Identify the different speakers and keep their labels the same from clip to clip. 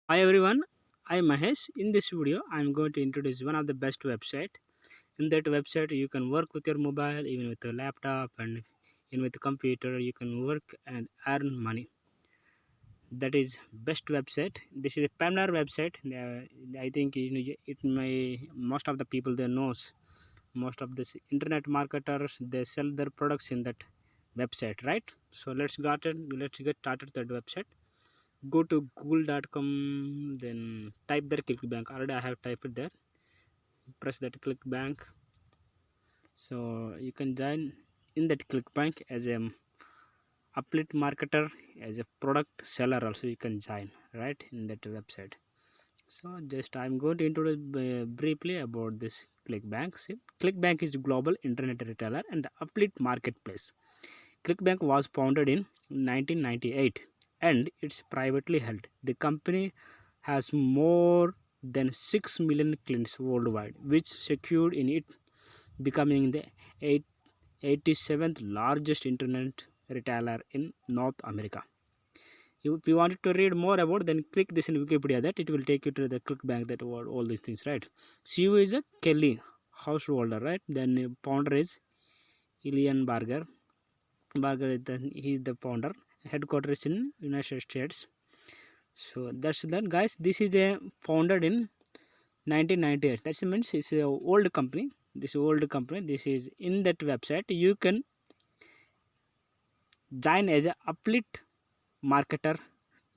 Speaker 1: Hi everyone, I'm Mahesh. In this video, I'm going to introduce one of the best website. In that website, you can work with your mobile, even with a laptop, and even with a computer. You can work and earn money. That is best website. This is a familiar website. I think it may most of the people they knows. Most of this internet marketers they sell their products in that website, right? So let's get started that website. Go to google.com, then type there clickbank. Already I have typed it there. Press that clickbank. So you can join in that clickbank as a affiliate marketer, as a product seller also you can join right in that website. So just I'm going to introduce briefly about this clickbank. See, clickbank is a global internet retailer and affiliate marketplace. Clickbank was founded in 1998 and it's privately held. The company has more than 6 million clients worldwide, which secured in it becoming the 87th largest internet retailer in North America. If you wanted to read more about, then click this in Wikipedia. That it will take you to the clickbank. That all these things, right? CEO is a Kelly householder, right? Then founder is Ilian Barger. Barger is he is the founder. Headquarters in United States. So that's that, guys. This is a founded in 1998. That means it's a old company. This old company. This is in that website. You can join as a affiliate marketer,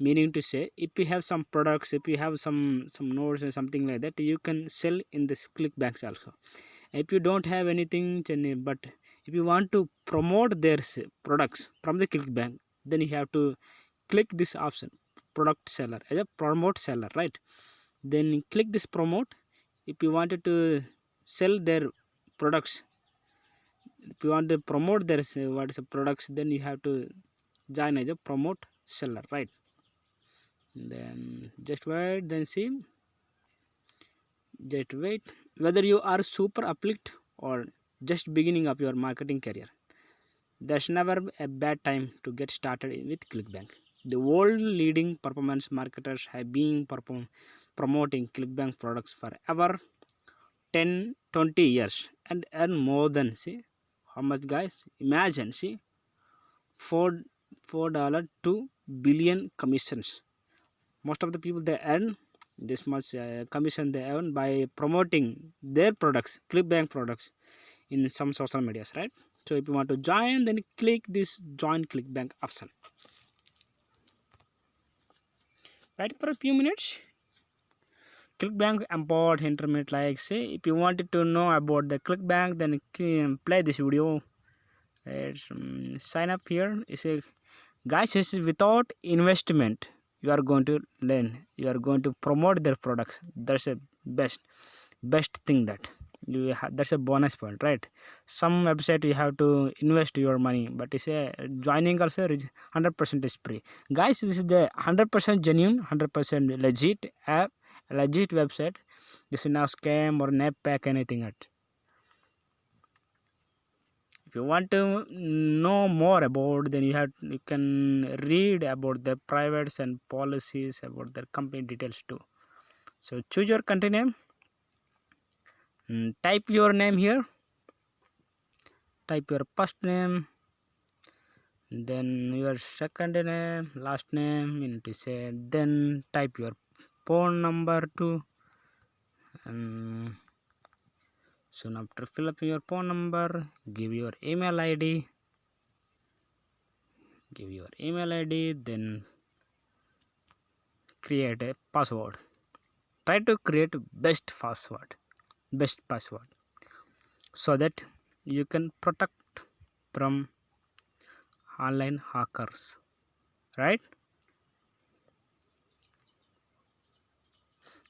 Speaker 1: meaning to say if you have some products, if you have some nodes or something like that, you can sell in this clickbanks also. If you don't have anything, but if you want to promote their products from the clickbank, then you have to click this option, product seller, as a promote seller, right? Then click this promote. If you wanted to sell their products, if you want to promote their what is the products, then you have to join as a promote seller, right? Then just wait, then see, just wait. Whether you are super uplift or just beginning of your marketing career, there's never a bad time to get started with clickbank. The world leading performance marketers have been promoting clickbank products for over 10-20 years and earn more than, see how much, guys, imagine, see, 4 $2 billion commissions. Most of the people they earn this much commission they earn by promoting their products, clickbank products, in some social medias, right? So if you want to join, then click this join clickbank option. Wait for a few minutes. Clickbank import internet, like, say, if you wanted to know about the clickbank, then play this video. Sign up here. You say, guys, this is without investment. You are going to learn, you are going to promote their products. That's a best thing that that's a bonus point, right? Some website you have to invest your money, but it's a joining also 100% is free. Guys, this is the 100% genuine, 100% legit app, legit website. This is not scam or nap pack anything at. If you want to know more about, then you can read about the privates and policies about their company details too. So choose your country name, type your name here, type your first name, then your second name, last name, you need to say, then type your phone number too. And soon after fill up your phone number, give your email id, then create a password. Try to create best password, so that you can protect from online hackers, right?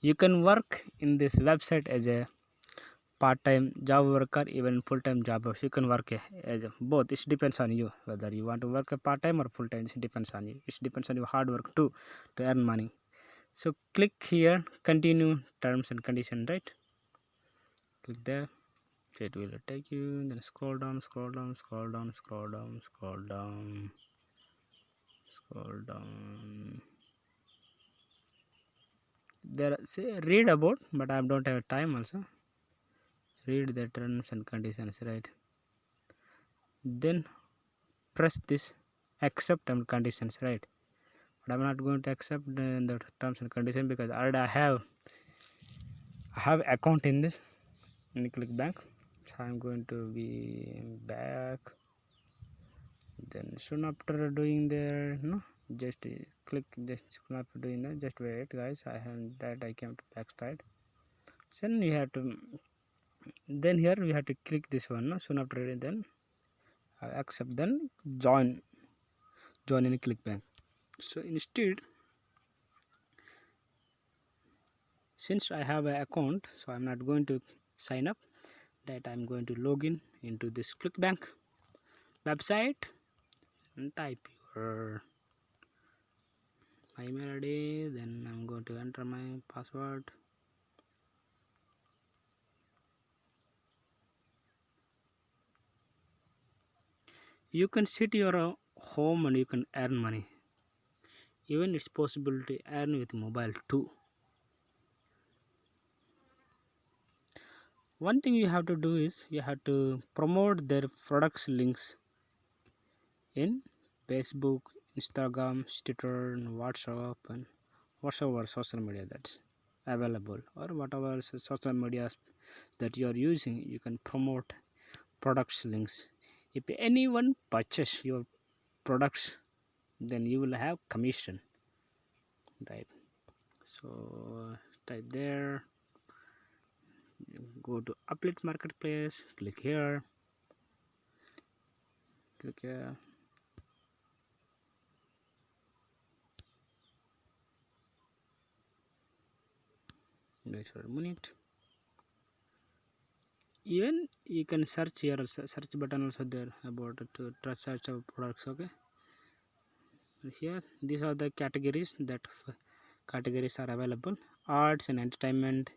Speaker 1: You can work in this website as a part-time job worker, even full-time jobbers. You can work as both. It depends on you whether you want to work a part-time or full-time. It depends on you. It depends on your hard work too to earn money. So click here, continue terms and condition, right? Click there. It will take you. Then scroll down, scroll down, scroll down, scroll down, scroll down, scroll down. there say read about, but I don't have time also. Read the terms and conditions, right? Then press this accept and conditions, right? But I'm not going to accept the terms and conditions because already I have account in this in ClickBank. So I'm going to be back. Then soon after doing there, no, just click, just soon after doing that, just wait guys, I have that, I came to backside. Then you have to, then here we have to click this one, no, soon after then accept, then join in ClickBank. So instead, since I have an account, so I'm not going to sign up, that I'm going to log in into this ClickBank website and type your my email ID. Then I'm going to enter my password. You can sit your home and you can earn money. Even it's possible to earn with mobile too. One thing you have to do is you have to promote their products links in Facebook, Instagram, Twitter, and WhatsApp, and whatever social media that's available, or whatever social media that you are using. You can promote products links. If anyone purchase your products, then you will have commission, right? So type there, go to Uplet Marketplace, click here, click here. Wait for a minute. Even you can search here, search button also there about to search of products. Okay, here these are the categories that categories are available: arts and entertainment,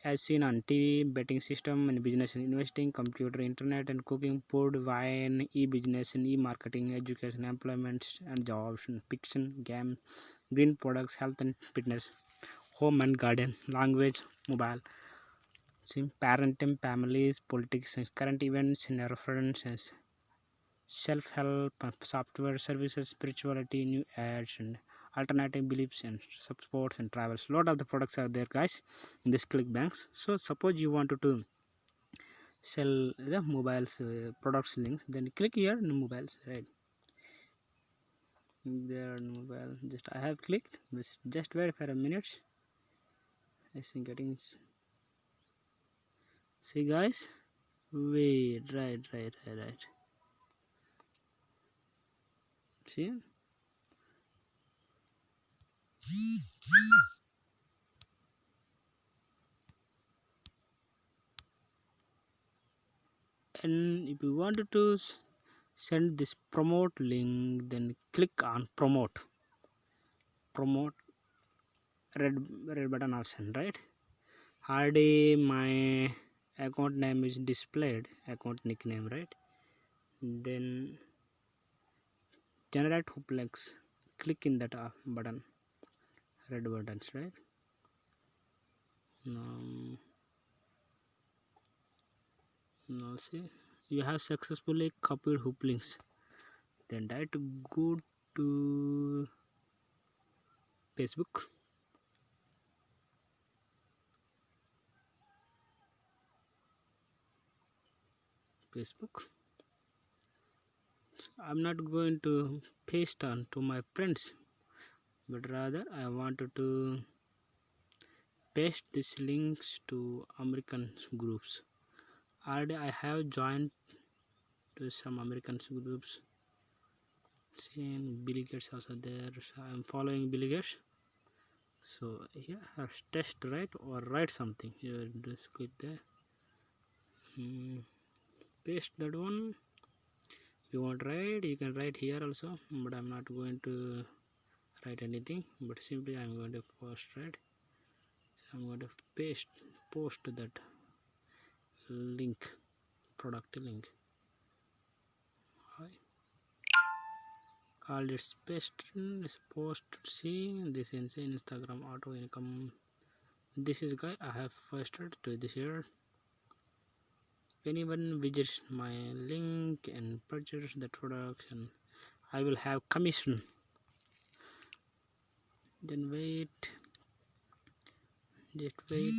Speaker 1: as seen on TV, betting system and business and investing, computer, internet and cooking, food, wine, e-business and e-marketing, education, employment and jobs, and fiction, game, green products, health and fitness, home and garden, language, mobile, sim, parenting, families, politics, and current events and references, self-help, software services, spirituality, new ads and alternative beliefs and sports and travels. Lot of the products are there guys in this ClickBanks. So suppose you wanted to sell the mobiles products links, then click here in mobiles, right? There in mobile, just I have clicked, just wait for a minute. I think getting, see guys, wait, right, see, and if you wanted to send this promote link, then click on promote red button option, right? Already my account name is displayed, account nickname, right? Then generate hooplets, click in that button, red buttons, right? Now see, you have successfully copied hoop links. Then try to go to Facebook. I'm not going to paste on to my friends, but rather I wanted to paste these links to American groups. Already I have joined to some American groups. See, Billy Gates also there. So I'm following Billy Gates. So here test, right, or write something. Here just click there. Paste that one. If you want to write, you can write here also, but I'm not going to write anything, but simply I'm going to post, right? So I'm going to post that link, product link. called its best post. See this in Instagram auto income. This is guy I have posted to this year. If anyone visits my link and purchase the products, and I will have commission. Then wait, just wait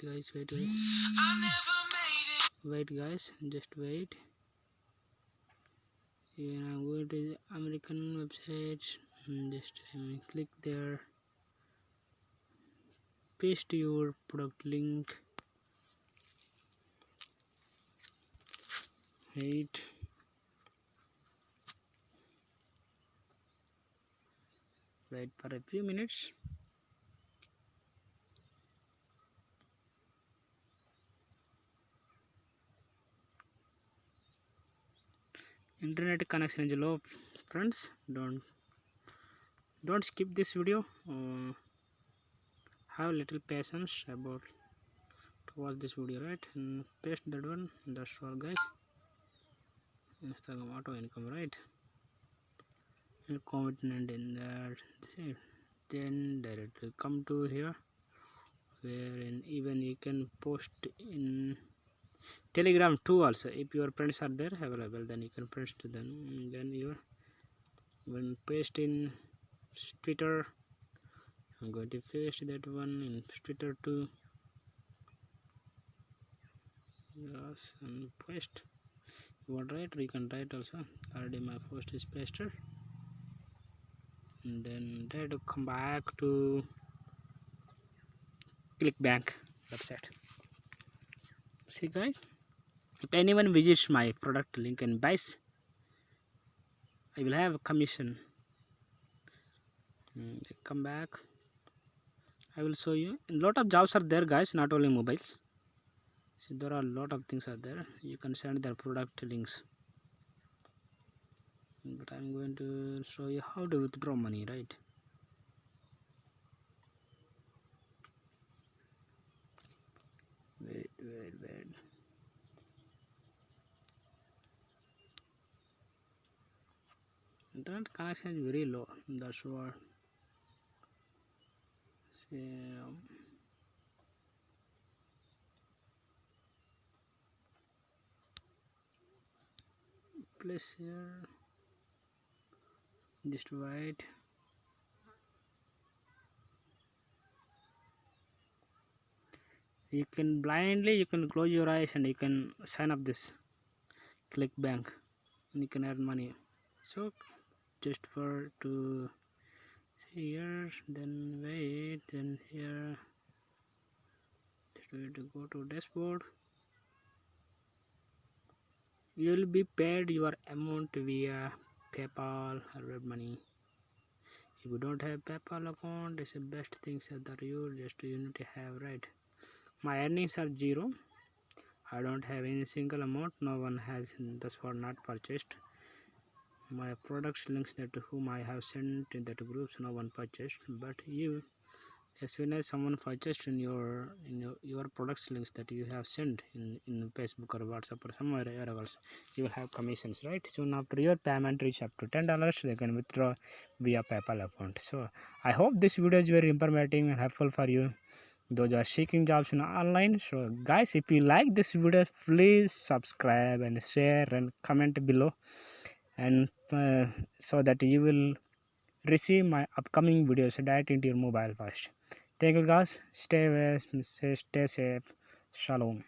Speaker 1: guys, wait guys, just wait. Even I'm going to the American website, just click there, paste your product link. Wait for a few minutes. Internet connection is low, friends. Don't skip this video. Have little patience about to watch this video, right? And paste that one. That's all, guys. Instagram auto income, right? And comment and in that, then directly come to here, wherein even you can post in Telegram too. Also, if your friends are there available, then you can post to them. Then you when paste in Twitter. I'm going to paste that one in Twitter too. Yes, and paste. You want write, you can write also. Already my post is pasted. And then try to come back to ClickBank website. See guys, if anyone visits my product link and buys, I will have a commission. Come back. I will show you. A lot of jobs are there, guys, not only mobiles. See, there are a lot of things are there. You can send their product links. But I'm going to show you how to withdraw money, right? Wait. Internet connection is very low. That's what. See, place here. Just wait. You can blindly close your eyes and you can sign up this ClickBank and you can earn money. So just for to see here, then wait, then here, just wait to go to dashboard. You will be paid your amount via PayPal or WebMoney. If you don't have PayPal account, it's the best thing that you need to have, right? My earnings are 0. I don't have any single amount. No one has thus far not purchased my products links that whom I have sent in that groups. No one purchased, but you, as soon as someone purchased in your products links that you have sent in Facebook or WhatsApp or somewhere else, you will have commissions, right? Soon after your payment reach up to $10, they can withdraw via PayPal account. So I hope this video is very informative and helpful for you, those are seeking jobs in online. So guys, if you like this video, please subscribe and share and comment below, and so that you will receive my upcoming videos direct into your mobile first. Thank you guys. Stay safe. Shalom.